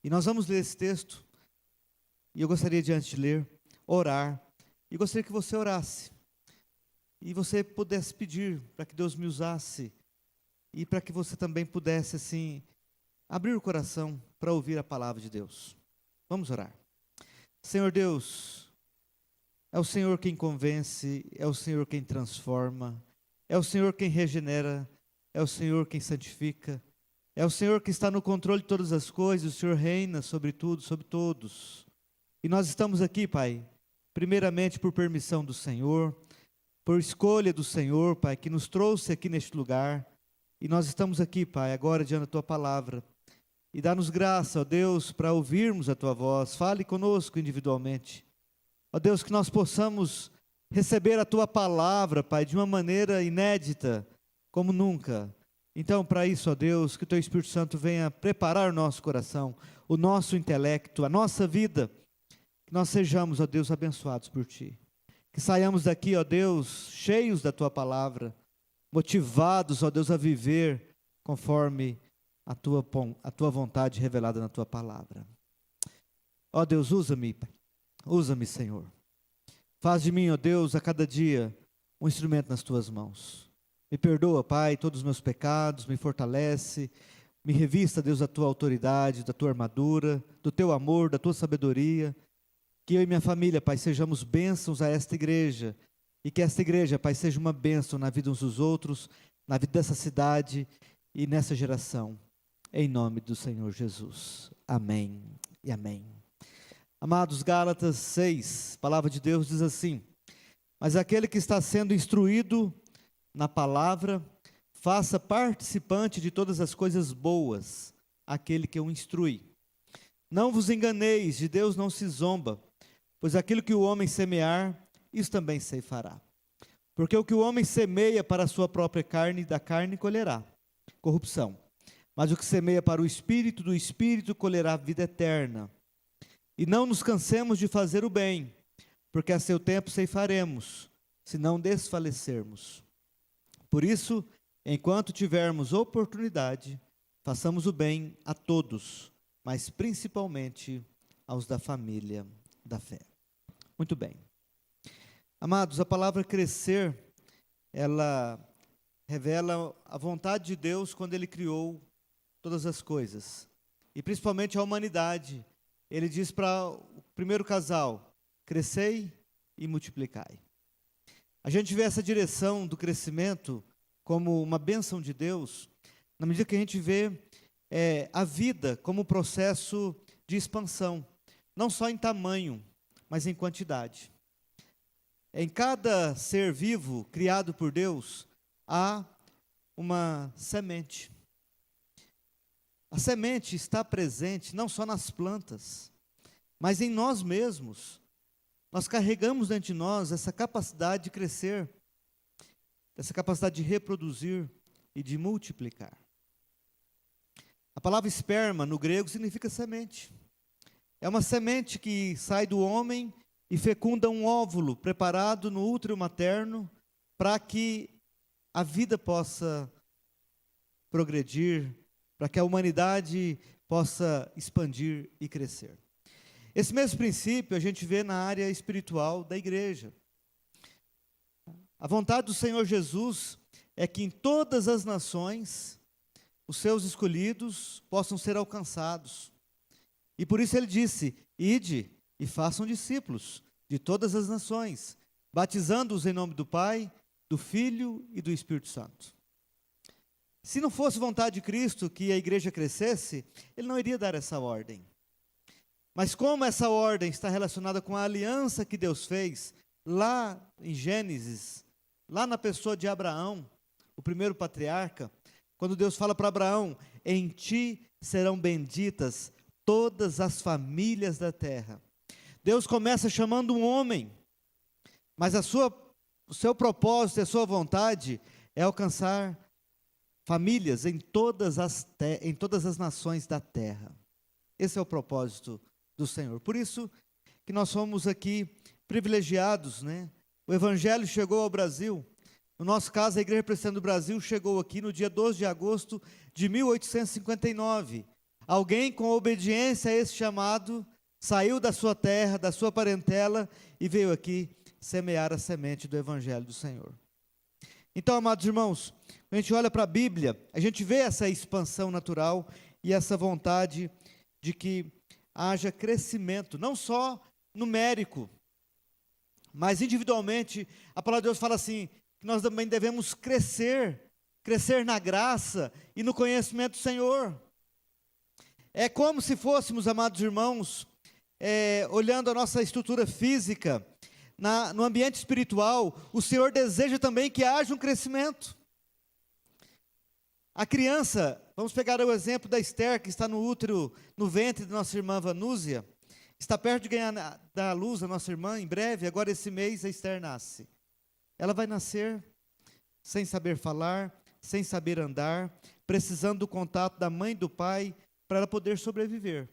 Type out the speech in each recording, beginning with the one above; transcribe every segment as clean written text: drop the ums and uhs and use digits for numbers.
E nós vamos ler esse texto, e eu gostaria de, antes de ler, orar, e gostaria que você orasse, e você pudesse pedir para que Deus me usasse, e para que você também pudesse, assim, abrir o coração para ouvir a palavra de Deus. Vamos orar. Senhor Deus, é o Senhor quem convence, é o Senhor quem transforma, é o Senhor quem regenera, é o Senhor quem santifica, é o Senhor que está no controle de todas as coisas, o Senhor reina sobre tudo, sobre todos. E nós estamos aqui, Pai, primeiramente por permissão do Senhor, por escolha do Senhor, Pai, que nos trouxe aqui neste lugar. E nós estamos aqui, Pai, agora diante da Tua palavra. E dá-nos graça, ó Deus, para ouvirmos a Tua voz. Fale conosco individualmente. Ó Deus, que nós possamos receber a Tua palavra, Pai, de uma maneira inédita, como nunca. Então, para isso, ó Deus, que o Teu Espírito Santo venha preparar o nosso coração, o nosso intelecto, a nossa vida, que nós sejamos, ó Deus, abençoados por Ti. Que saiamos daqui, ó Deus, cheios da Tua palavra, motivados, ó Deus, a viver conforme a Tua vontade revelada na Tua palavra. Ó Deus, usa-me, Pai. Usa-me, Senhor. Faz de mim, ó Deus, a cada dia um instrumento nas Tuas mãos. Me perdoa, Pai, todos os meus pecados, me fortalece, me revista, Deus, da Tua autoridade, da Tua armadura, do Teu amor, da Tua sabedoria. Que eu e minha família, Pai, sejamos bênçãos a esta igreja, e que esta igreja, Pai, seja uma bênção na vida uns dos outros, na vida dessa cidade e nessa geração. Em nome do Senhor Jesus. Amém e amém. Amados, Gálatas 6, a palavra de Deus diz assim: mas aquele que está sendo instruído na palavra, faça participante de todas as coisas boas, aquele que o instrui. Não vos enganeis, de Deus não se zomba, pois aquilo que o homem semear, isso também ceifará. Porque o que o homem semeia para a sua própria carne, da carne colherá corrupção. Mas o que semeia para o Espírito, do Espírito colherá vida eterna. E não nos cansemos de fazer o bem, porque a seu tempo ceifaremos, se não desfalecermos. Por isso, enquanto tivermos oportunidade, façamos o bem a todos, mas principalmente aos da família da fé. Muito bem. Amados, a palavra crescer, ela revela a vontade de Deus quando Ele criou todas as coisas, e principalmente a humanidade. Ele diz para o primeiro casal: crescei e multiplicai. A gente vê essa direção do crescimento como uma bênção de Deus, na medida que a gente vê a vida como um processo de expansão, não só em tamanho, mas em quantidade. Em cada ser vivo criado por Deus, há uma semente. A semente está presente não só nas plantas, mas em nós mesmos. Nós carregamos dentro de nós essa capacidade de crescer, essa capacidade de reproduzir e de multiplicar. A palavra esperma no grego significa semente. É uma semente que sai do homem e fecunda um óvulo preparado no útero materno para que a vida possa progredir, para que a humanidade possa expandir e crescer. Esse mesmo princípio a gente vê na área espiritual da igreja. A vontade do Senhor Jesus é que em todas as nações os seus escolhidos possam ser alcançados. E por isso ele disse: ide e façam discípulos de todas as nações, batizando-os em nome do Pai, do Filho e do Espírito Santo. Se não fosse vontade de Cristo que a igreja crescesse, Ele não iria dar essa ordem. Mas como essa ordem está relacionada com a aliança que Deus fez, lá em Gênesis, lá na pessoa de Abraão, o primeiro patriarca, quando Deus fala para Abraão: em ti serão benditas todas as famílias da terra. Deus começa chamando um homem, mas o seu propósito e a sua vontade é alcançar famílias em todas as nações da terra. Esse é o propósito do Senhor. Por isso que nós somos aqui privilegiados, né? O Evangelho chegou ao Brasil. No nosso caso, a Igreja Presbiteriana do Brasil chegou aqui no dia 12 de agosto de 1859, Alguém com obediência a esse chamado, saiu da sua terra, da sua parentela e veio aqui semear a semente do Evangelho do Senhor. Então, amados irmãos, quando a gente olha para a Bíblia, a gente vê essa expansão natural e essa vontade de que haja crescimento, não só numérico, mas individualmente. A palavra de Deus fala assim, que nós também devemos crescer na graça e no conhecimento do Senhor. É como se fôssemos, amados irmãos, olhando a nossa estrutura física, no ambiente espiritual, o Senhor deseja também que haja um crescimento. A criança, vamos pegar o exemplo da Esther, que está no útero, no ventre de nossa irmã Vanúzia, está perto de ganhar da luz a nossa irmã, em breve, agora esse mês a Esther nasce. Ela vai nascer sem saber falar, sem saber andar, precisando do contato da mãe e do pai, para ela poder sobreviver.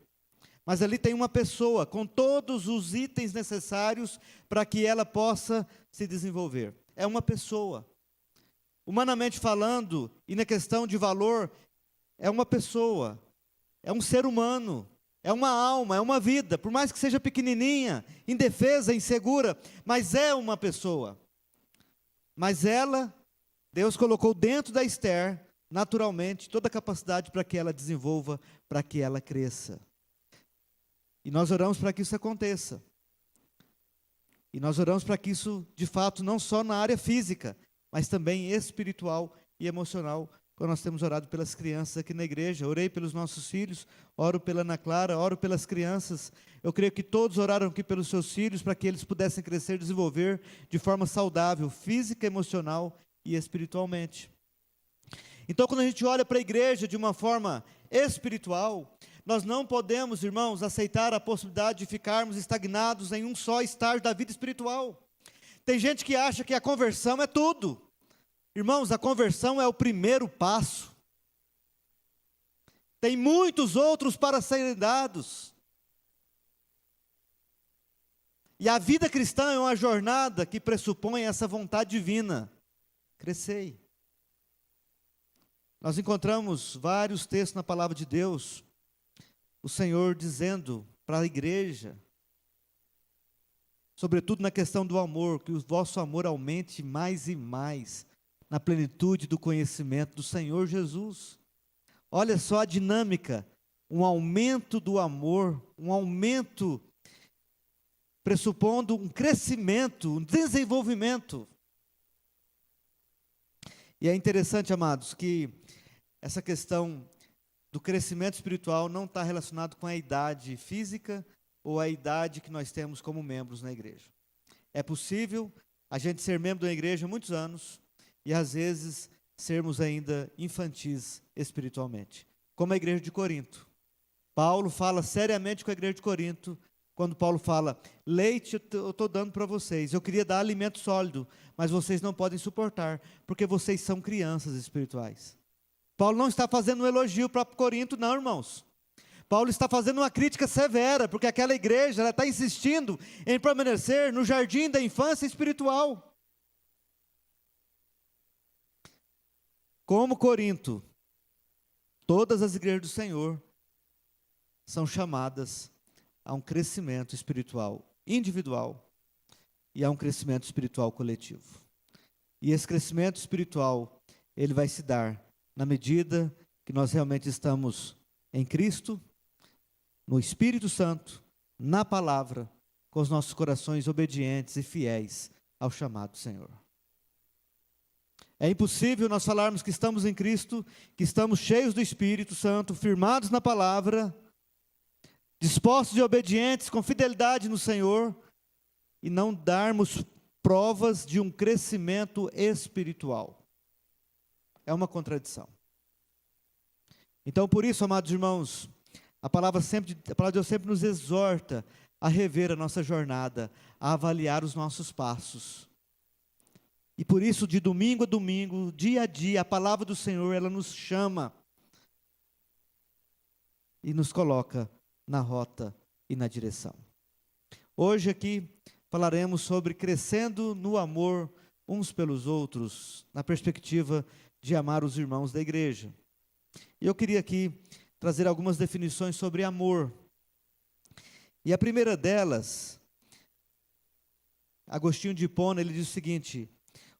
Mas ali tem uma pessoa com todos os itens necessários para que ela possa se desenvolver. É uma pessoa. Humanamente falando, e na questão de valor, é uma pessoa, é um ser humano, é uma alma, é uma vida, por mais que seja pequenininha, indefesa, insegura, mas é uma pessoa. Mas ela, Deus colocou dentro da Esther, naturalmente, toda a capacidade para que ela desenvolva, para que ela cresça. E nós oramos para que isso aconteça. E nós oramos para que isso, de fato, não só na área física, mas também espiritual e emocional, quando nós temos orado pelas crianças aqui na igreja. Orei pelos nossos filhos, oro pela Ana Clara, oro pelas crianças. Eu creio que todos oraram aqui pelos seus filhos, para que eles pudessem crescer e desenvolver de forma saudável, física, emocional e espiritualmente. Então, quando a gente olha para a igreja de uma forma espiritual, nós não podemos, irmãos, aceitar a possibilidade de ficarmos estagnados em um só estágio da vida espiritual. Tem gente que acha que a conversão é tudo. Irmãos, a conversão é o primeiro passo. Tem muitos outros para serem dados. E a vida cristã é uma jornada que pressupõe essa vontade divina. Crescei. Nós encontramos vários textos na palavra de Deus, o Senhor dizendo para a igreja, sobretudo na questão do amor, que o vosso amor aumente mais e mais, na plenitude do conhecimento do Senhor Jesus. Olha só a dinâmica, um aumento do amor, um aumento pressupondo um crescimento, um desenvolvimento. E é interessante, amados, que essa questão do crescimento espiritual não está relacionado com a idade física ou a idade que nós temos como membros na igreja. É possível a gente ser membro da igreja há muitos anos e às vezes sermos ainda infantis espiritualmente, como a igreja de Corinto. Paulo fala seriamente com a igreja de Corinto, quando Paulo fala, leite eu estou dando para vocês, eu queria dar alimento sólido, mas vocês não podem suportar, porque vocês são crianças espirituais. Paulo não está fazendo um elogio para Corinto, não, irmãos. Paulo está fazendo uma crítica severa, porque aquela igreja ela está insistindo em permanecer no jardim da infância espiritual. Como Corinto, todas as igrejas do Senhor são chamadas a um crescimento espiritual individual e a um crescimento espiritual coletivo. E esse crescimento espiritual, ele vai se dar na medida que nós realmente estamos em Cristo, no Espírito Santo, na palavra, com os nossos corações obedientes e fiéis ao chamado do Senhor. É impossível nós falarmos que estamos em Cristo, que estamos cheios do Espírito Santo, firmados na palavra, dispostos e obedientes, com fidelidade no Senhor, e não darmos provas de um crescimento espiritual. É uma contradição. Então, por isso, amados irmãos, a palavra de Deus sempre nos exorta a rever a nossa jornada, a avaliar os nossos passos. E por isso, de domingo a domingo, dia a dia, a palavra do Senhor, ela nos chama e nos coloca na rota e na direção. Hoje aqui falaremos sobre crescendo no amor uns pelos outros, na perspectiva de amar os irmãos da igreja. E eu queria aqui trazer algumas definições sobre amor. E a primeira delas, Agostinho de Hipona, ele diz o seguinte: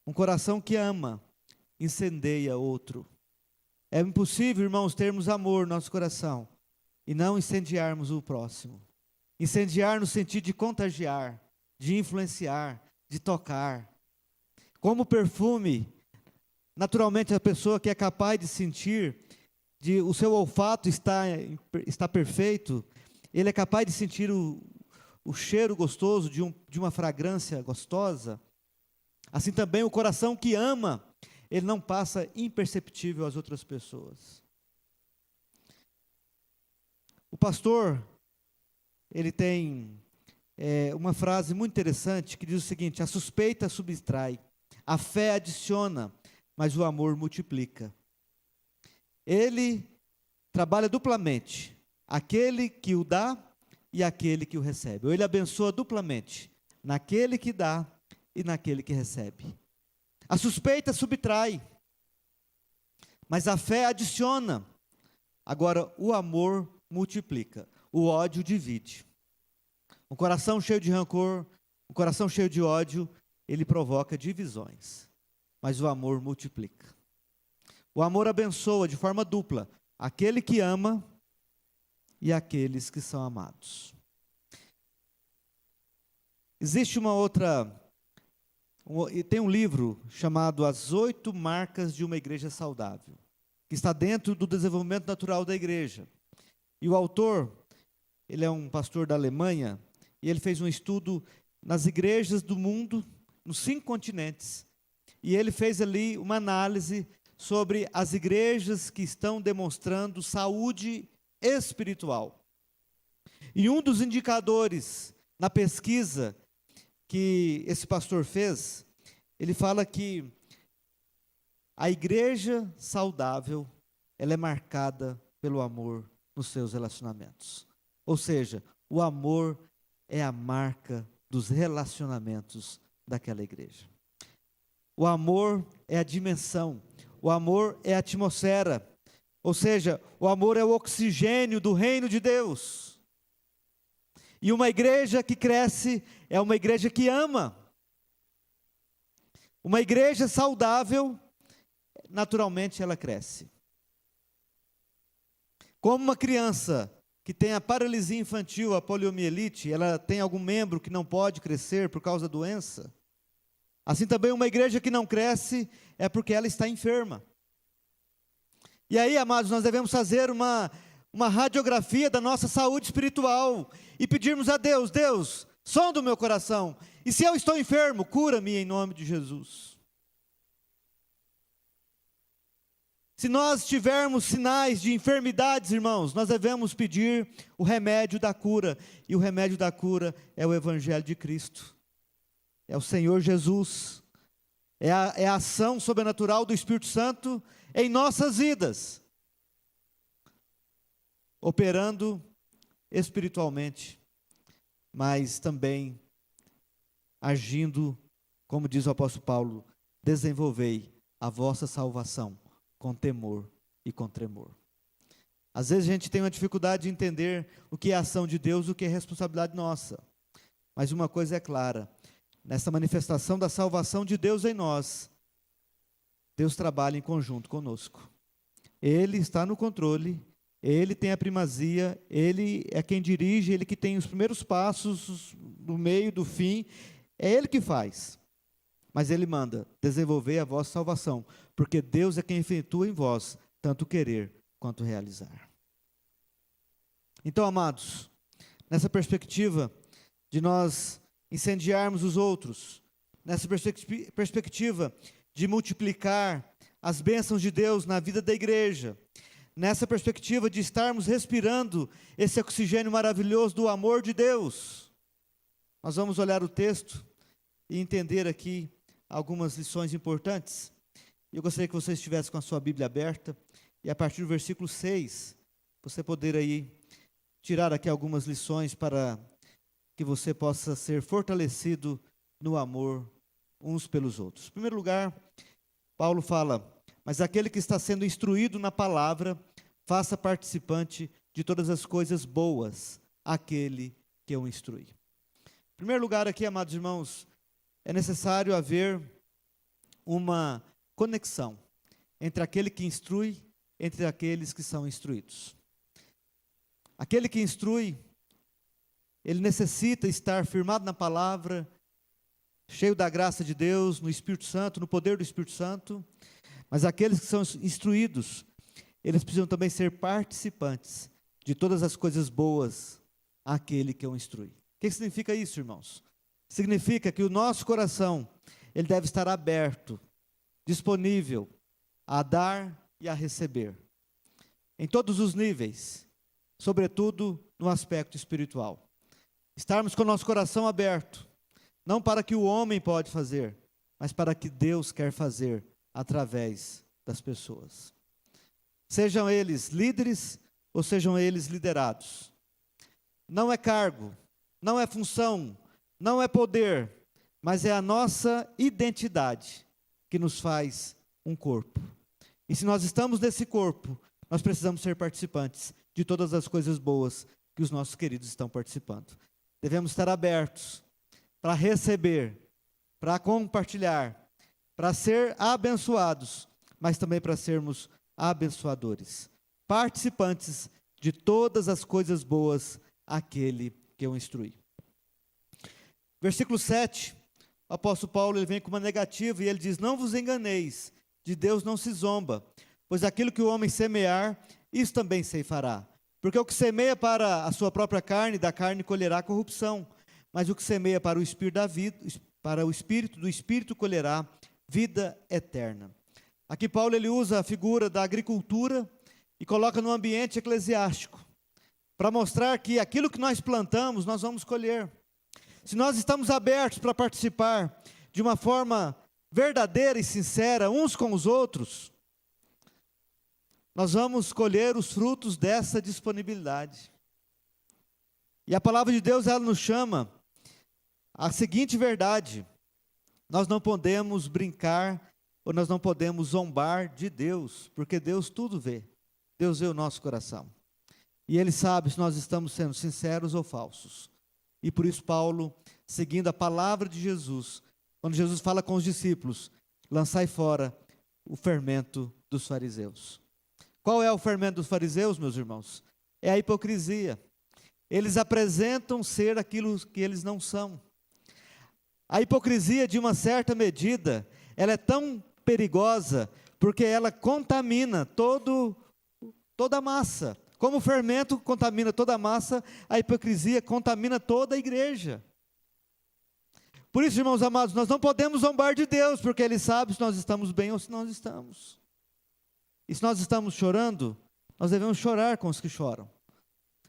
um coração que ama, incendeia outro. É impossível, irmãos, termos amor no nosso coração e não incendiarmos o próximo. Incendiar no sentido de contagiar, de influenciar, de tocar. Como perfume, naturalmente a pessoa que é capaz de sentir, o seu olfato está perfeito, ele é capaz de sentir o cheiro gostoso de uma fragrância gostosa. Assim também o coração que ama, ele não passa imperceptível às outras pessoas. O pastor, ele tem uma frase muito interessante que diz o seguinte: a suspeita subtrai, a fé adiciona, mas o amor multiplica. Ele trabalha duplamente, aquele que o dá e aquele que o recebe. Ou ele abençoa duplamente, naquele que dá e naquele que recebe. A suspeita subtrai, mas a fé adiciona. Agora, o amor multiplica, o ódio divide. Um coração cheio de rancor, um coração cheio de ódio, ele provoca divisões, mas o amor multiplica. O amor abençoa de forma dupla, aquele que ama e aqueles que são amados. Existe tem um livro chamado As 8 Marcas de uma Igreja Saudável, que está dentro do desenvolvimento natural da igreja. E o autor, ele é um pastor da Alemanha, e ele fez um estudo nas igrejas do mundo, nos 5 continentes. E ele fez ali uma análise sobre as igrejas que estão demonstrando saúde espiritual. E um dos indicadores na pesquisa que esse pastor fez, ele fala que a igreja saudável, ela é marcada pelo amor nos seus relacionamentos. Ou seja, o amor é a marca dos relacionamentos daquela igreja. O amor é a dimensão, o amor é a atmosfera, ou seja, o amor é o oxigênio do reino de Deus. E uma igreja que cresce é uma igreja que ama. Uma igreja saudável, naturalmente ela cresce. Como uma criança que tem a paralisia infantil, a poliomielite, ela tem algum membro que não pode crescer por causa da doença. Assim também uma igreja que não cresce é porque ela está enferma. E aí, amados, nós devemos fazer uma radiografia da nossa saúde espiritual e pedirmos a Deus: Deus, sonda o meu coração, e se eu estou enfermo, cura-me em nome de Jesus. Se nós tivermos sinais de enfermidades, irmãos, nós devemos pedir o remédio da cura, e o remédio da cura é o Evangelho de Cristo, é o Senhor Jesus, é a ação sobrenatural do Espírito Santo em nossas vidas, operando espiritualmente, mas também agindo, como diz o apóstolo Paulo: desenvolvei a vossa salvação com temor e com tremor. Às vezes a gente tem uma dificuldade de entender o que é ação de Deus, o que é responsabilidade nossa. Mas uma coisa é clara: nessa manifestação da salvação de Deus em nós, Deus trabalha em conjunto conosco. Ele está no controle, Ele tem a primazia, Ele é quem dirige, Ele que tem os primeiros passos, do meio, do fim, é Ele que faz. Mas Ele manda desenvolver a vossa salvação, porque Deus é quem efetua em vós, tanto querer quanto realizar. Então, amados, nessa perspectiva de nós incendiarmos os outros, nessa perspectiva de multiplicar as bênçãos de Deus na vida da igreja, nessa perspectiva de estarmos respirando esse oxigênio maravilhoso do amor de Deus, nós vamos olhar o texto e entender aqui algumas lições importantes. Eu gostaria que você estivesse com a sua Bíblia aberta, e a partir do versículo 6, você poder aí tirar aqui algumas lições para que você possa ser fortalecido no amor uns pelos outros. Em primeiro lugar, Paulo fala: mas aquele que está sendo instruído na palavra, faça participante de todas as coisas boas aquele que o instrui. Em primeiro lugar aqui, amados irmãos, é necessário haver uma conexão entre aquele que instrui, entre aqueles que são instruídos. Aquele que instrui, ele necessita estar firmado na palavra, cheio da graça de Deus, no Espírito Santo, no poder do Espírito Santo. Mas aqueles que são instruídos, eles precisam também ser participantes de todas as coisas boas àquele que o instrui. O que significa isso, irmãos? Significa que o nosso coração, ele deve estar aberto, disponível a dar e a receber, em todos os níveis, sobretudo no aspecto espiritual. Estarmos com o nosso coração aberto, não para que o homem pode fazer, mas para que Deus quer fazer através das pessoas. Sejam eles líderes ou sejam eles liderados. Não é cargo, não é função, não é poder, mas é a nossa identidade que nos faz um corpo. E se nós estamos nesse corpo, nós precisamos ser participantes de todas as coisas boas que os nossos queridos estão participando. Devemos estar abertos para receber, para compartilhar, para ser abençoados, mas também para sermos abençoadores, participantes de todas as coisas boas àquele que o instrui. Versículo 7, o apóstolo Paulo ele vem com uma negativa e ele diz: não vos enganeis, de Deus não se zomba, pois aquilo que o homem semear, isso também ceifará. Porque o que semeia para a sua própria carne, da carne colherá corrupção, mas o que semeia para o espírito da vida, para o espírito, do espírito colherá vida eterna. Aqui Paulo ele usa a figura da agricultura e coloca no ambiente eclesiástico, para mostrar que aquilo que nós plantamos, nós vamos colher. Se nós estamos abertos para participar de uma forma verdadeira e sincera uns com os outros, nós vamos colher os frutos dessa disponibilidade. E a palavra de Deus, ela nos chama a seguinte verdade: nós não podemos brincar, ou nós não podemos zombar de Deus, porque Deus tudo vê. Deus vê o nosso coração. E Ele sabe se nós estamos sendo sinceros ou falsos. E por isso Paulo, seguindo a palavra de Jesus, quando Jesus fala com os discípulos, lançai fora o fermento dos fariseus. Qual é o fermento dos fariseus, meus irmãos? É a hipocrisia. Eles apresentam ser aquilo que eles não são. A hipocrisia, de uma certa medida, ela é tão perigosa, porque ela contamina toda a massa. Como o fermento contamina toda a massa, a hipocrisia contamina toda a igreja. Por isso, irmãos amados, nós não podemos zombar de Deus, porque Ele sabe se nós estamos bem ou se nós estamos. E se nós estamos chorando, nós devemos chorar com os que choram.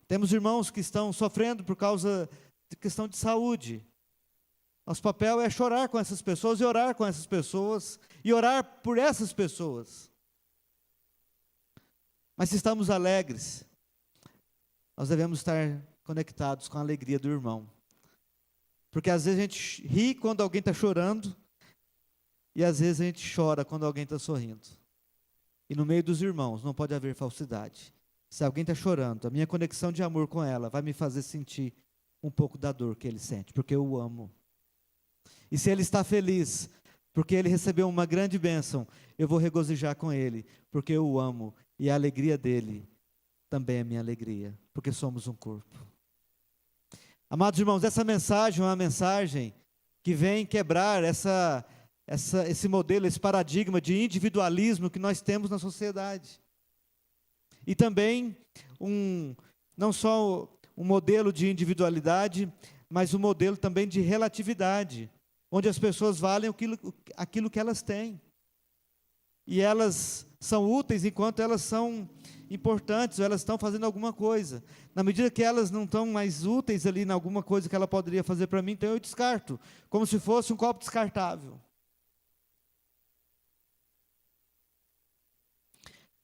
Temos irmãos que estão sofrendo por causa de questão de saúde. Nosso papel é chorar com essas pessoas e orar com essas pessoas e orar por essas pessoas. Mas se estamos alegres, nós devemos estar conectados com a alegria do irmão. Porque às vezes a gente ri quando alguém está chorando e às vezes a gente chora quando alguém está sorrindo. E no meio dos irmãos não pode haver falsidade. Se alguém está chorando, a minha conexão de amor com ela vai me fazer sentir um pouco da dor que ele sente, porque eu o amo. E se ele está feliz, porque ele recebeu uma grande bênção, eu vou regozijar com ele, porque eu o amo. E a alegria dele também é minha alegria, porque somos um corpo. Amados irmãos, essa mensagem é uma mensagem que vem quebrar esse modelo, esse paradigma de individualismo que nós temos na sociedade. E também, não só um modelo de individualidade, mas um modelo também de relatividade, onde as pessoas valem aquilo que elas têm. E elas são úteis enquanto elas são importantes, ou elas estão fazendo alguma coisa. Na medida que elas não estão mais úteis ali em alguma coisa que ela poderia fazer para mim, então eu descarto, como se fosse um copo descartável.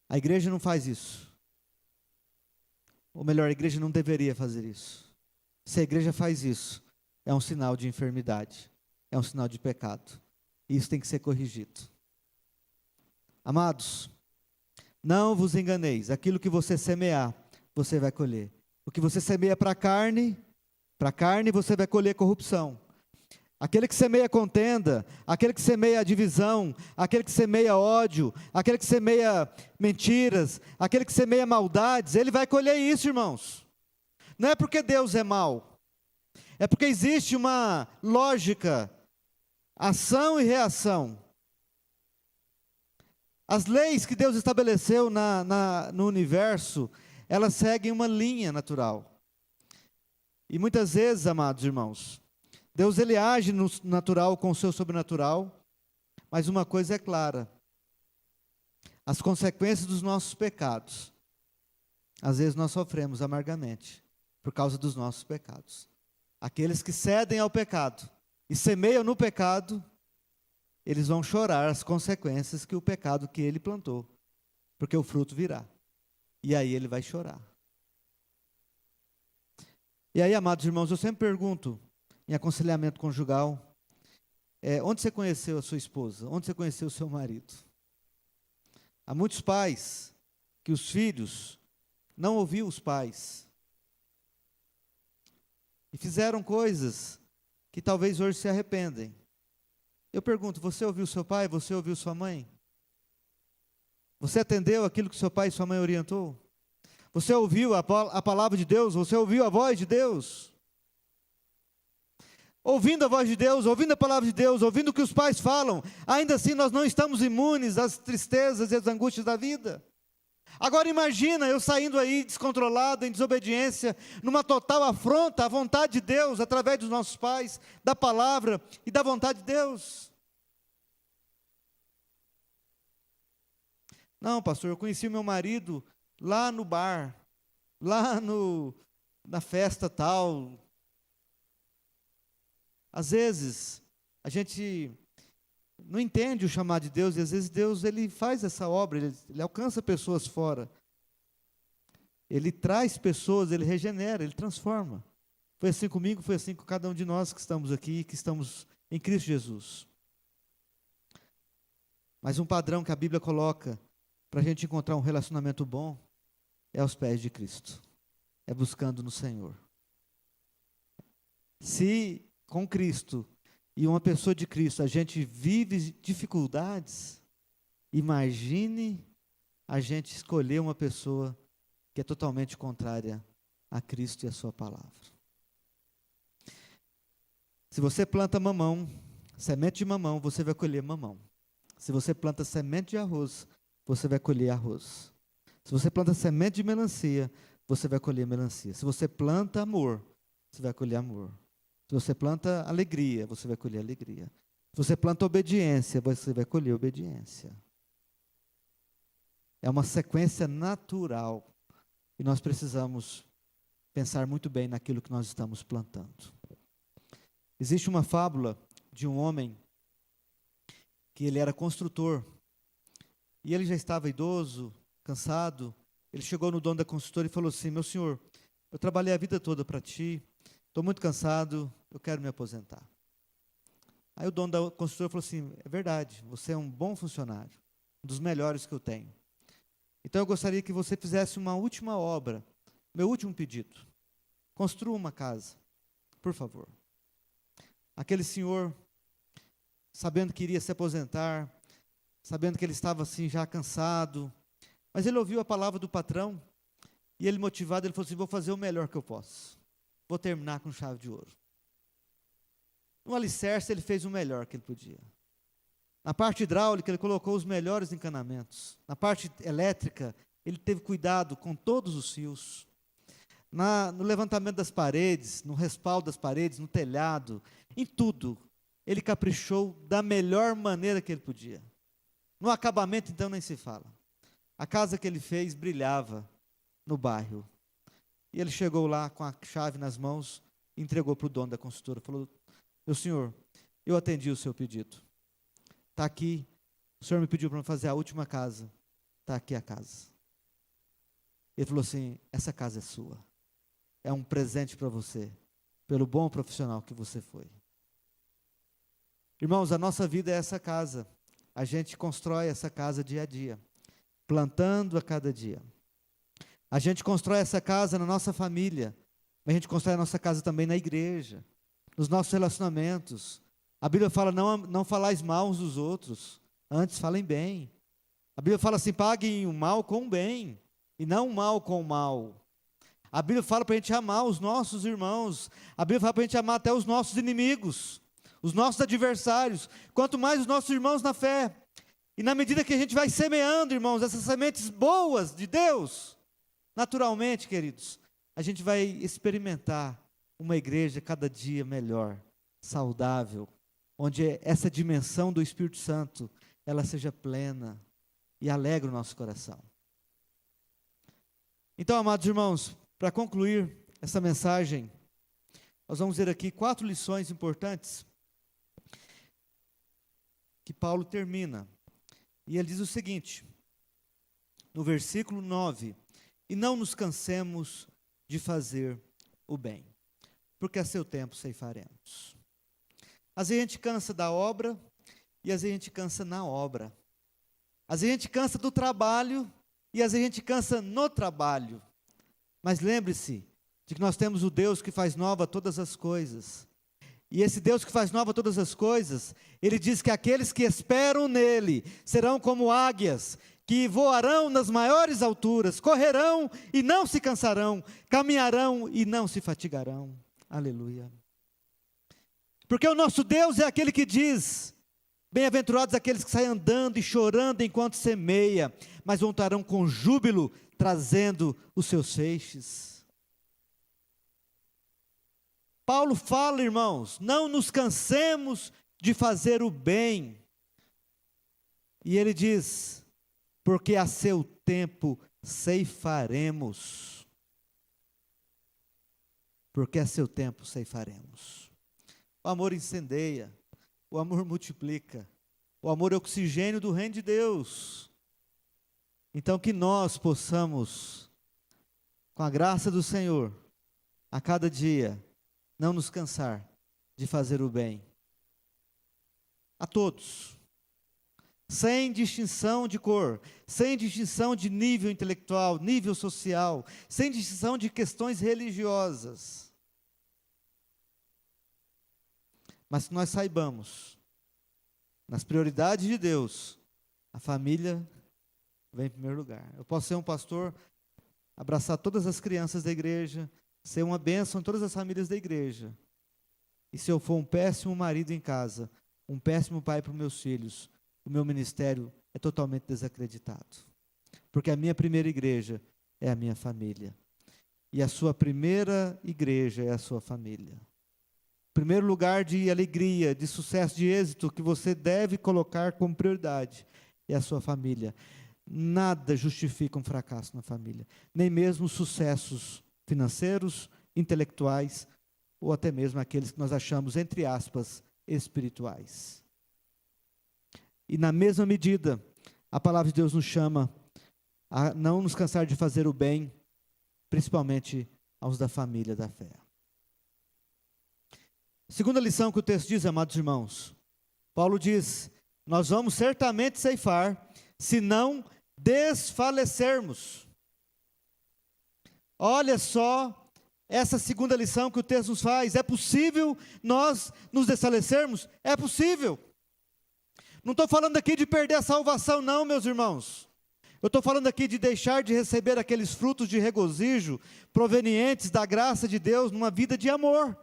A igreja não faz isso. Ou melhor, a igreja não deveria fazer isso. Se a igreja faz isso, é um sinal de enfermidade, é um sinal de pecado. E isso tem que ser corrigido. Amados, Não vos enganeis, aquilo que você semear, você vai colher. O que você semeia para a carne você vai colher corrupção. Aquele que semeia contenda, aquele que semeia divisão, aquele que semeia ódio, aquele que semeia mentiras, aquele que semeia maldades, ele vai colher isso, irmãos. Não é porque Deus é mau, é porque existe uma lógica, ação e reação. As leis que Deus estabeleceu no universo, elas seguem uma linha natural. E muitas vezes, amados irmãos, Deus ele age no natural com o seu sobrenatural, mas uma coisa é clara: as consequências dos nossos pecados, às vezes nós sofremos amargamente, por causa dos nossos pecados. Aqueles que cedem ao pecado e semeiam no pecado, eles vão chorar as consequências que o pecado que ele plantou, porque o fruto virá, e aí ele vai chorar. E aí, amados irmãos, eu sempre pergunto, em aconselhamento conjugal, onde você conheceu a sua esposa? Onde você conheceu o seu marido? Há muitos pais que os filhos não ouviam os pais e fizeram coisas que talvez hoje se arrependem. Eu pergunto, você ouviu seu pai? Você ouviu sua mãe? Você atendeu aquilo que seu pai e sua mãe orientou? Você ouviu a palavra de Deus? Você ouviu a voz de Deus? Ouvindo a voz de Deus, ouvindo a palavra de Deus, ouvindo o que os pais falam, ainda assim nós não estamos imunes às tristezas e às angústias da vida. Agora imagina eu saindo aí descontrolado, em desobediência, numa total afronta à vontade de Deus, através dos nossos pais, da palavra e da vontade de Deus. Não, pastor, eu conheci o meu marido lá no bar, lá na festa tal. Às vezes, a gente não entende o chamado de Deus, e às vezes Deus ele faz essa obra, ele alcança pessoas fora. Ele traz pessoas, ele regenera, ele transforma. Foi assim comigo, foi assim com cada um de nós que estamos aqui, que estamos em Cristo Jesus. Mas um padrão que a Bíblia coloca para a gente encontrar um relacionamento bom é aos pés de Cristo, é buscando no Senhor. Se com Cristo e uma pessoa de Cristo a gente vive dificuldades, imagine a gente escolher uma pessoa que é totalmente contrária a Cristo e a sua palavra. Se você planta mamão, semente de mamão, você vai colher mamão. Se você planta semente de arroz, você vai colher arroz. Se você planta semente de melancia, você vai colher melancia. Se você planta amor, você vai colher amor. Se você planta alegria, você vai colher alegria. Se você planta obediência, você vai colher obediência. É uma sequência natural. E nós precisamos pensar muito bem naquilo que nós estamos plantando. Existe uma fábula de um homem que ele era construtor. E ele já estava idoso, cansado. Ele chegou no dono da construtora e falou assim: meu senhor, eu trabalhei a vida toda para ti, estou muito cansado, eu quero me aposentar. Aí o dono da construtora falou assim: é verdade, você é um bom funcionário, um dos melhores que eu tenho. Então eu gostaria que você fizesse uma última obra, meu último pedido. Construa uma casa, por favor. Aquele senhor, sabendo que iria se aposentar, sabendo que ele estava assim já cansado, mas ele ouviu a palavra do patrão, e ele motivado, ele falou assim: vou fazer o melhor que eu posso. Vou terminar com chave de ouro. No alicerce, ele fez o melhor que ele podia. Na parte hidráulica, ele colocou os melhores encanamentos. Na parte elétrica, ele teve cuidado com todos os fios. No levantamento das paredes, no respaldo das paredes, no telhado, em tudo, ele caprichou da melhor maneira que ele podia. No acabamento, então, nem se fala. A casa que ele fez brilhava no bairro. E ele chegou lá com a chave nas mãos, entregou para o dono da construtora, falou: meu senhor, eu atendi o seu pedido. Está aqui, o senhor me pediu para fazer a última casa, está aqui a casa. Ele falou assim: essa casa é sua, é um presente para você, pelo bom profissional que você foi. Irmãos, a nossa vida é essa casa, a gente constrói essa casa dia a dia. plantando a cada dia. A gente constrói essa casa na nossa família, mas a gente constrói a nossa casa também na igreja, nos nossos relacionamentos. A Bíblia fala, não falais mal uns dos outros, antes falem bem. A Bíblia fala assim, paguem o mal com o bem, e não o mal com o mal. A Bíblia fala para a gente amar os nossos irmãos. A Bíblia fala para a gente amar até os nossos inimigos, os nossos adversários, quanto mais os nossos irmãos na fé. E na medida que a gente vai semeando, irmãos, essas sementes boas de Deus, naturalmente, queridos, a gente vai experimentar uma igreja cada dia melhor, saudável, onde essa dimensão do Espírito Santo, ela seja plena e alegre o nosso coração. Então, amados irmãos, para concluir essa mensagem, nós vamos ver aqui 4 lições importantes que Paulo termina. E ele diz o seguinte, no versículo 9, e não nos cansemos de fazer o bem, porque a seu tempo ceifaremos. Às vezes a gente cansa da obra, e às vezes a gente cansa na obra. Às vezes a gente cansa do trabalho, e às vezes a gente cansa no trabalho. Mas lembre-se de que nós temos o Deus que faz nova todas as coisas. E esse Deus que faz nova todas as coisas, Ele diz que aqueles que esperam nele serão como águias, que voarão nas maiores alturas, correrão e não se cansarão, caminharão e não se fatigarão. Aleluia. Porque o nosso Deus é aquele que diz, bem-aventurados aqueles que saem andando e chorando enquanto semeia, mas voltarão com júbilo, trazendo os seus feixes. Paulo fala, irmãos, não nos cansemos de fazer o bem. E ele diz, porque a seu tempo ceifaremos. Porque a seu tempo ceifaremos. O amor incendeia, o amor multiplica, o amor é o oxigênio do reino de Deus. Então que nós possamos, com a graça do Senhor, a cada dia, não nos cansar de fazer o bem a todos, sem distinção de cor, sem distinção de nível intelectual, nível social, sem distinção de questões religiosas. Mas que nós saibamos, nas prioridades de Deus, a família vem em primeiro lugar. Eu posso ser um pastor, abraçar todas as crianças da igreja, ser uma bênção em todas as famílias da igreja. E se eu for um péssimo marido em casa, um péssimo pai para os meus filhos, o meu ministério é totalmente desacreditado. Porque a minha primeira igreja é a minha família. E a sua primeira igreja é a sua família. O primeiro lugar de alegria, de sucesso, de êxito que você deve colocar como prioridade é a sua família. Nada justifica um fracasso na família. Nem mesmo os sucessos financeiros, intelectuais, ou até mesmo aqueles que nós achamos, entre aspas, espirituais. E na mesma medida, a palavra de Deus nos chama a não nos cansar de fazer o bem, principalmente aos da família da fé. Segunda lição que o texto diz, amados irmãos, Paulo diz, nós vamos certamente ceifar, se não desfalecermos. Olha só essa segunda lição que o texto nos faz. É possível nós nos desfalecermos? É possível. Não estou falando aqui de perder a salvação, não, meus irmãos. Eu estou falando aqui de deixar de receber aqueles frutos de regozijo provenientes da graça de Deus numa vida de amor.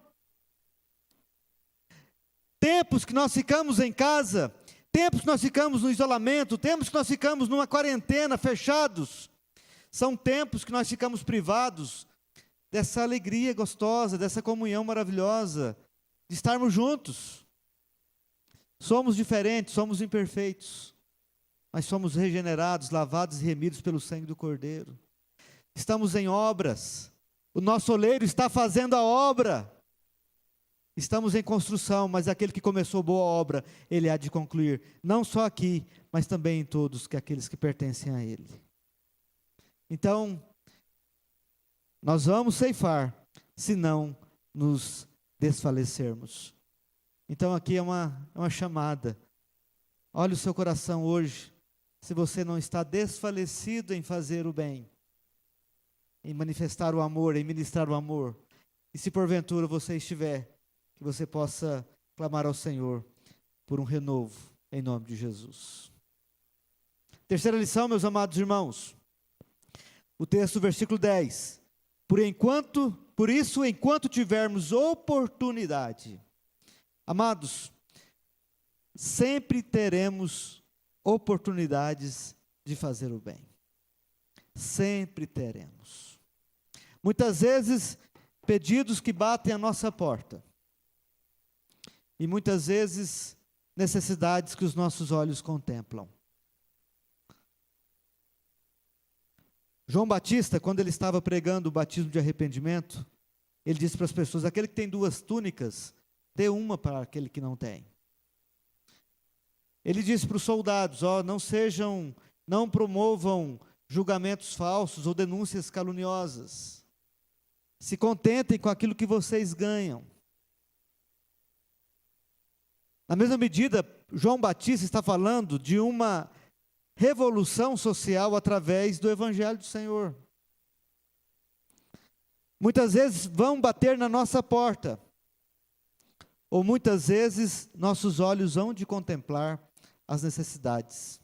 Tempos que nós ficamos em casa, tempos que nós ficamos no isolamento, tempos que nós ficamos numa quarentena, fechados, são tempos que nós ficamos privados dessa alegria gostosa, dessa comunhão maravilhosa, de estarmos juntos. Somos diferentes, somos imperfeitos, mas somos regenerados, lavados e remidos pelo sangue do Cordeiro. Estamos em obras, o nosso oleiro está fazendo a obra. Estamos em construção, mas aquele que começou boa obra, ele há de concluir, não só aqui, mas também em todos aqueles que pertencem a ele. Então, nós vamos ceifar, se não nos desfalecermos. Então aqui é uma chamada. Olha o seu coração hoje, se você não está desfalecido em fazer o bem, em manifestar o amor, em ministrar o amor. E se porventura você estiver, que você possa clamar ao Senhor por um renovo, em nome de Jesus. Terceira lição, meus amados irmãos. O texto, versículo 10. Por isso, enquanto tivermos oportunidade, amados, sempre teremos oportunidades de fazer o bem. Sempre teremos. Muitas vezes, pedidos que batem à nossa porta. E muitas vezes, necessidades que os nossos olhos contemplam. João Batista, quando ele estava pregando o batismo de arrependimento, ele disse para as pessoas: aquele que tem 2 túnicas, dê uma para aquele que não tem. Ele disse para os soldados: não promovam julgamentos falsos ou denúncias caluniosas. Se contentem com aquilo que vocês ganham. Na mesma medida, João Batista está falando de uma revolução social através do Evangelho do Senhor. Muitas vezes vão bater na nossa porta, ou muitas vezes nossos olhos hão de contemplar as necessidades.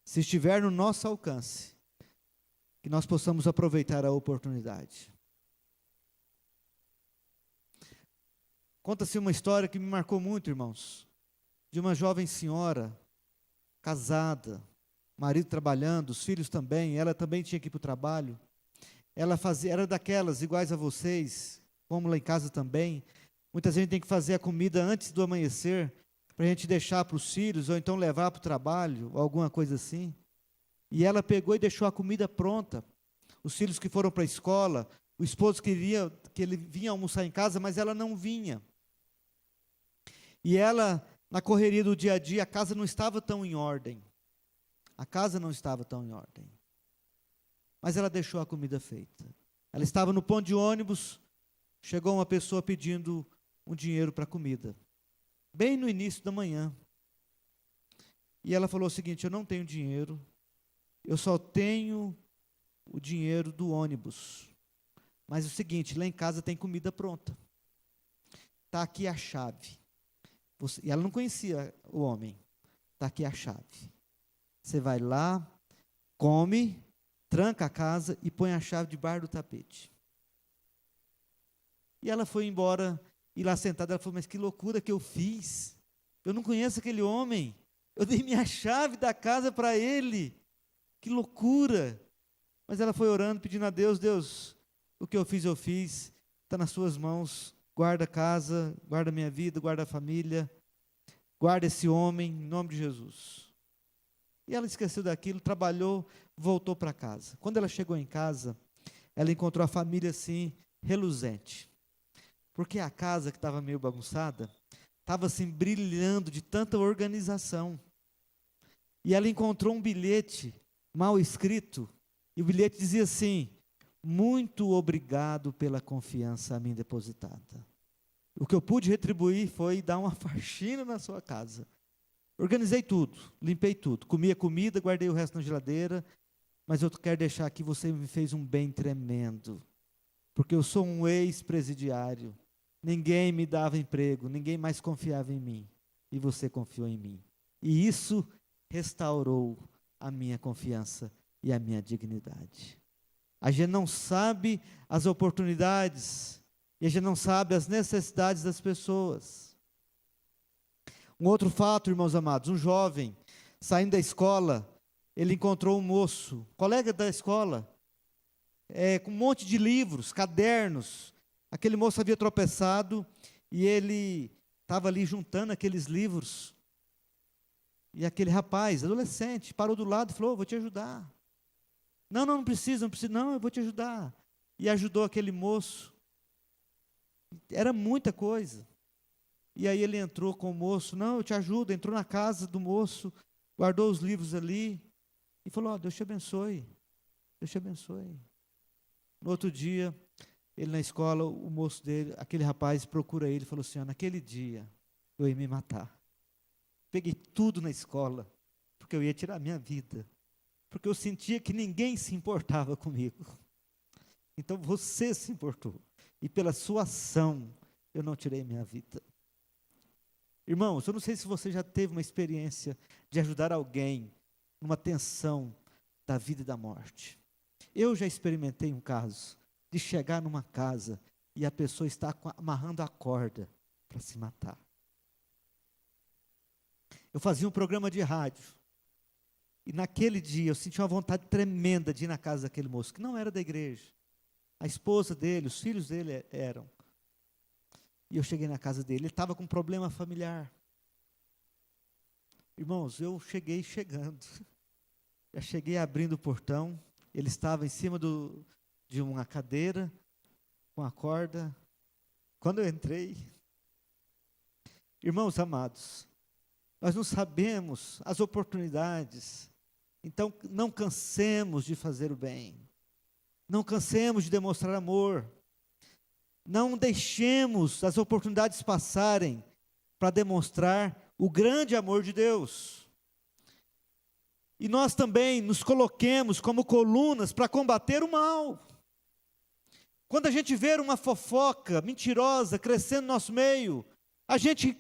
Se estiver no nosso alcance, que nós possamos aproveitar a oportunidade. Conta-se uma história que me marcou muito, irmãos, de uma jovem senhora, casada, marido trabalhando, os filhos também, ela também tinha que ir para o trabalho. Ela era daquelas, iguais a vocês, como lá em casa também. Muitas vezes a gente tem que fazer a comida antes do amanhecer, para a gente deixar para os filhos, ou então levar para o trabalho, ou alguma coisa assim. E ela pegou e deixou a comida pronta. Os filhos que foram para a escola, o esposo queria que ele vinha almoçar em casa, mas ela não vinha. E ela, na correria do dia a dia, a casa não estava tão em ordem. A casa não estava tão em ordem. Mas ela deixou a comida feita. Ela estava no ponto de ônibus, chegou uma pessoa pedindo um dinheiro para a comida. Bem no início da manhã. E ela falou o seguinte: eu não tenho dinheiro, eu só tenho o dinheiro do ônibus. Mas é o seguinte, lá em casa tem comida pronta. Está aqui a chave. E ela não conhecia o homem. Está aqui a chave. Você vai lá, come, tranca a casa e põe a chave debaixo do tapete. E ela foi embora. E lá sentada, ela falou: mas que loucura que eu fiz. Eu não conheço aquele homem. Eu dei minha chave da casa para ele. Que loucura. Mas ela foi orando, pedindo a Deus: Deus, o que eu fiz, está nas suas mãos. Guarda a casa, guarda a minha vida, guarda a família. Guarda esse homem, em nome de Jesus. E ela esqueceu daquilo, trabalhou, voltou para casa. Quando ela chegou em casa, ela encontrou a família assim, reluzente. Porque a casa, que estava meio bagunçada, estava assim brilhando de tanta organização. E ela encontrou um bilhete mal escrito, e o bilhete dizia assim: muito obrigado pela confiança a mim depositada. O que eu pude retribuir foi dar uma faxina na sua casa. Organizei tudo, limpei tudo, comi a comida, guardei o resto na geladeira, mas eu quero deixar aqui, você me fez um bem tremendo, porque eu sou um ex-presidiário. Ninguém me dava emprego, ninguém mais confiava em mim, e você confiou em mim. E isso restaurou a minha confiança e a minha dignidade. A gente não sabe as oportunidades, e a gente não sabe as necessidades das pessoas. Um outro fato, irmãos amados, um jovem, saindo da escola, ele encontrou um moço, colega da escola, com um monte de livros, cadernos. Aquele moço havia tropeçado e ele estava ali juntando aqueles livros. E aquele rapaz, adolescente, parou do lado e falou: vou te ajudar. Não precisa, não, eu vou te ajudar. E ajudou aquele moço. Era muita coisa. E aí ele entrou com o moço: não, eu te ajudo. Entrou na casa do moço, guardou os livros ali e falou: Deus te abençoe, Deus te abençoe. No outro dia, ele na escola, o moço dele, aquele rapaz procura ele e falou assim: naquele dia eu ia me matar. Peguei tudo na escola, porque eu ia tirar minha vida, porque eu sentia que ninguém se importava comigo. Então você se importou, e pela sua ação, eu não tirei minha vida. Irmãos, eu não sei se você já teve uma experiência de ajudar alguém numa tensão da vida e da morte. Eu já experimentei um caso de chegar numa casa e a pessoa está amarrando a corda para se matar. Eu fazia um programa de rádio, e naquele dia eu senti uma vontade tremenda de ir na casa daquele moço, que não era da igreja. A esposa dele, os filhos dele eram. E eu cheguei na casa dele, ele estava com um problema familiar. Irmãos, eu cheguei chegando. Já cheguei abrindo o portão, ele estava em cima de uma cadeira, com a corda. Quando eu entrei, irmãos amados, nós não sabemos as oportunidades, então não cansemos de fazer o bem, não cansemos de demonstrar amor, não deixemos as oportunidades passarem para demonstrar o grande amor de Deus. E nós também nos coloquemos como colunas para combater o mal. Quando a gente vê uma fofoca mentirosa crescendo no nosso meio, a gente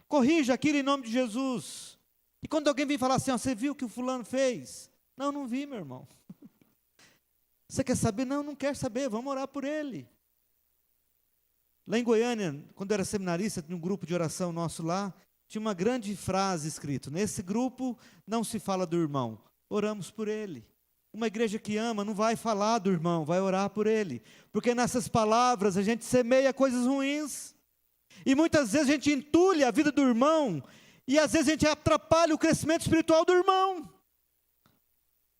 corrija aquilo em nome de Jesus. E quando alguém vem falar assim, ó, você viu o que o fulano fez? Não, não vi, meu irmão. Você quer saber? Não, não quero saber, vamos orar por ele. Lá em Goiânia, quando eu era seminarista, tinha um grupo de oração nosso lá, tinha uma grande frase escrita: nesse grupo não se fala do irmão, oramos por ele. Uma igreja que ama não vai falar do irmão, vai orar por ele, porque nessas palavras a gente semeia coisas ruins, e muitas vezes a gente entulha a vida do irmão, e às vezes a gente atrapalha o crescimento espiritual do irmão,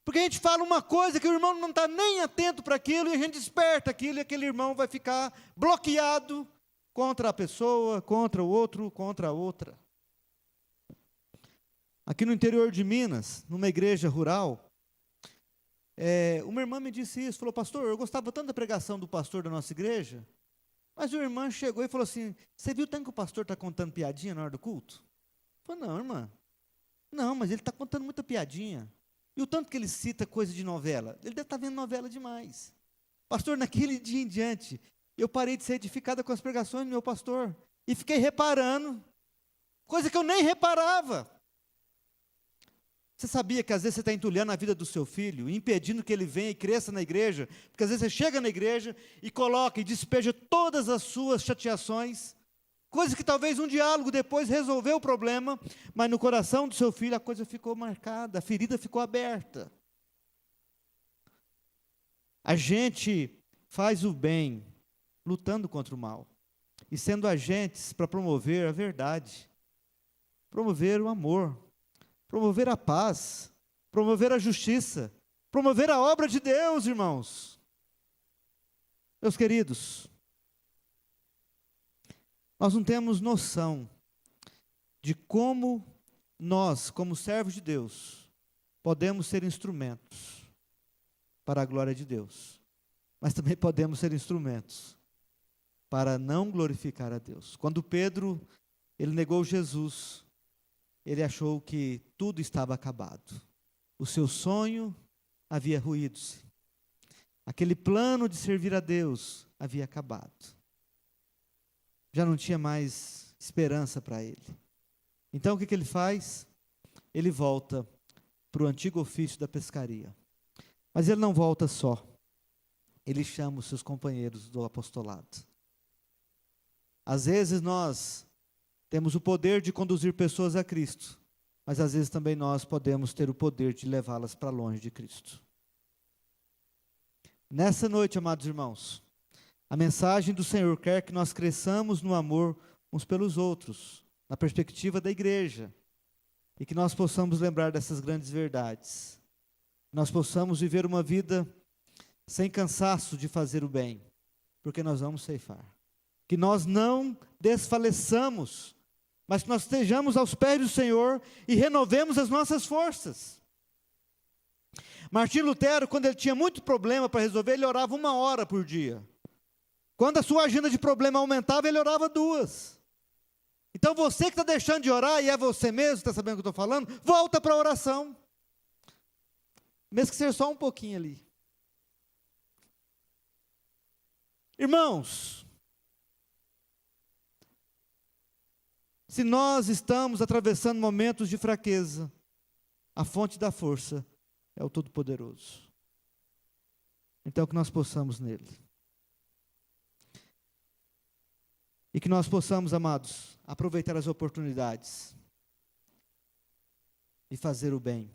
porque a gente fala uma coisa que o irmão não está nem atento para aquilo, e a gente desperta aquilo, e aquele irmão vai ficar bloqueado contra a pessoa, contra o outro, contra a outra. Aqui no interior de Minas, numa igreja rural, uma irmã me disse isso, falou: pastor, eu gostava tanto da pregação do pastor da nossa igreja, mas uma irmã chegou e falou assim: você viu tanto que o pastor está contando piadinha na hora do culto? Eu falei: não, irmã, não, mas ele está contando muita piadinha, e o tanto que ele cita coisa de novela, ele deve estar vendo novela demais. Pastor, naquele dia em diante, eu parei de ser edificada com as pregações do meu pastor, e fiquei reparando, coisa que eu nem reparava. Você sabia que às vezes você está entulhando a vida do seu filho, impedindo que ele venha e cresça na igreja, porque às vezes você chega na igreja e coloca e despeja todas as suas chateações, coisa que talvez um diálogo depois resolveu o problema, mas no coração do seu filho a coisa ficou marcada, a ferida ficou aberta. A gente faz o bem lutando contra o mal, e sendo agentes para promover a verdade, promover o amor, promover a paz, promover a justiça, promover a obra de Deus, irmãos. Meus queridos, nós não temos noção de como nós, como servos de Deus, podemos ser instrumentos para a glória de Deus, mas também podemos ser instrumentos para não glorificar a Deus. Quando Pedro, ele negou Jesus, ele achou que tudo estava acabado. O seu sonho havia ruído-se. Aquele plano de servir a Deus havia acabado. Já não tinha mais esperança para ele. Então o que ele faz? Ele volta para o antigo ofício da pescaria. Mas ele não volta só. Ele chama os seus companheiros do apostolado. Às vezes nós temos o poder de conduzir pessoas a Cristo, mas às vezes também nós podemos ter o poder de levá-las para longe de Cristo. Nessa noite, amados irmãos, a mensagem do Senhor quer que nós cresçamos no amor uns pelos outros, na perspectiva da igreja, e que nós possamos lembrar dessas grandes verdades. Nós possamos viver uma vida sem cansaço de fazer o bem, porque nós vamos ceifar. Que nós não desfaleçamos, mas que nós estejamos aos pés do Senhor e renovemos as nossas forças. Martim Lutero, quando ele tinha muito problema para resolver, ele orava 1 hora por dia. Quando a sua agenda de problema aumentava, ele orava 2. Então Então você que está deixando de orar, e é você mesmo, está sabendo o que eu estou falando, volta para a oração. Mesmo que seja só um pouquinho ali. Irmãos, se nós estamos atravessando momentos de fraqueza, a fonte da força é o Todo-Poderoso. Então que nós possamos nele. E que nós possamos, amados, aproveitar as oportunidades e fazer o bem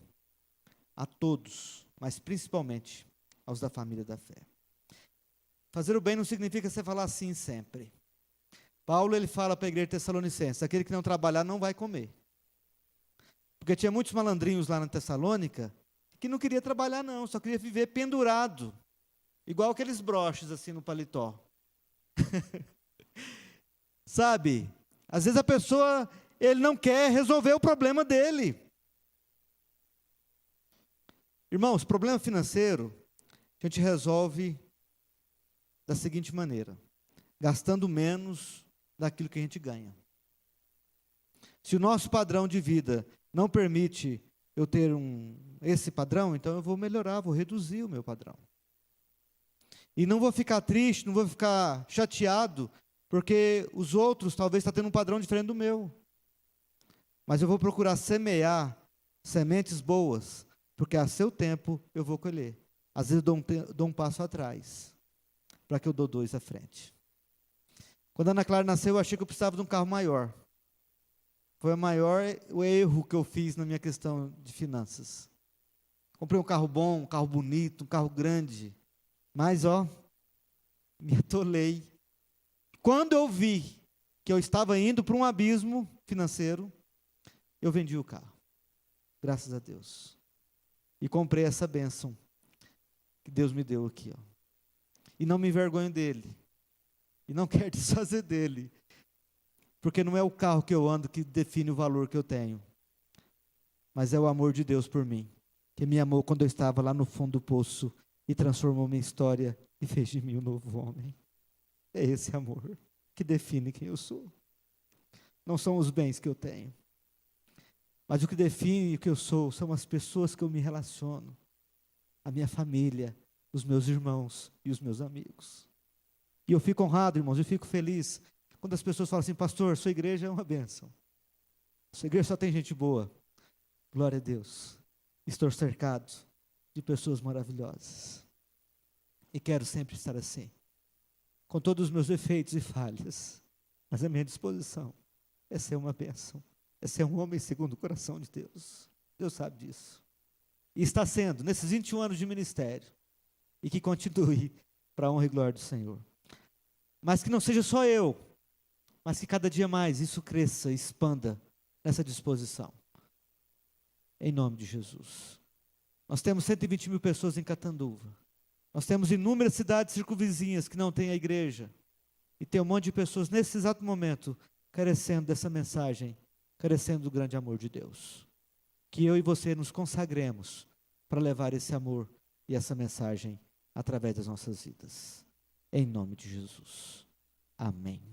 a todos, mas principalmente aos da família da fé. Fazer o bem não significa você falar sim sempre. Paulo, ele fala para a igreja de Tessalonicenses, aquele que não trabalhar não vai comer. Porque tinha muitos malandrinhos lá na Tessalônica, que não queria trabalhar não, só queria viver pendurado, igual aqueles broches assim no paletó. Sabe, às vezes a pessoa, ele não quer resolver o problema dele. Irmãos, problema financeiro, a gente resolve da seguinte maneira, gastando menos daquilo que a gente ganha. Se o nosso padrão de vida não permite eu ter esse padrão, então eu vou melhorar, vou reduzir o meu padrão. E não vou ficar triste, não vou ficar chateado, porque os outros talvez estão tendo um padrão diferente do meu. Mas eu vou procurar semear sementes boas, porque a seu tempo eu vou colher. Às vezes eu dou um passo atrás, para que eu dou 2 à frente. Quando a Ana Clara nasceu, eu achei que eu precisava de um carro maior. Foi o erro que eu fiz na minha questão de finanças. Comprei um carro bom, um carro bonito, um carro grande. Mas, me atolei. Quando eu vi que eu estava indo para um abismo financeiro, eu vendi o carro. Graças a Deus. E comprei essa bênção que Deus me deu aqui. E não me envergonho dele. E não quero desfazer dele. Porque não é o carro que eu ando que define o valor que eu tenho. Mas é o amor de Deus por mim. Que me amou quando eu estava lá no fundo do poço e transformou minha história e fez de mim um novo homem. É esse amor que define quem eu sou. Não são os bens que eu tenho. Mas o que define o que eu sou são as pessoas que eu me relaciono. A minha família, os meus irmãos e os meus amigos. E eu fico honrado, irmãos, eu fico feliz quando as pessoas falam assim, pastor, sua igreja é uma bênção. Sua igreja só tem gente boa. Glória a Deus. Estou cercado de pessoas maravilhosas. E quero sempre estar assim. Com todos os meus defeitos e falhas. Mas a minha disposição é ser uma bênção. É ser um homem segundo o coração de Deus. Deus sabe disso. E está sendo, nesses 21 anos de ministério. E que continue para a honra e glória do Senhor. Mas que não seja só eu. Mas que cada dia mais isso cresça, expanda nessa disposição. Em nome de Jesus. Nós temos 120 mil pessoas em Catanduva. Nós temos inúmeras cidades circunvizinhas que não têm a igreja. E tem um monte de pessoas nesse exato momento carecendo dessa mensagem, carecendo do grande amor de Deus. Que eu e você nos consagremos para levar esse amor e essa mensagem através das nossas vidas. Em nome de Jesus. Amém.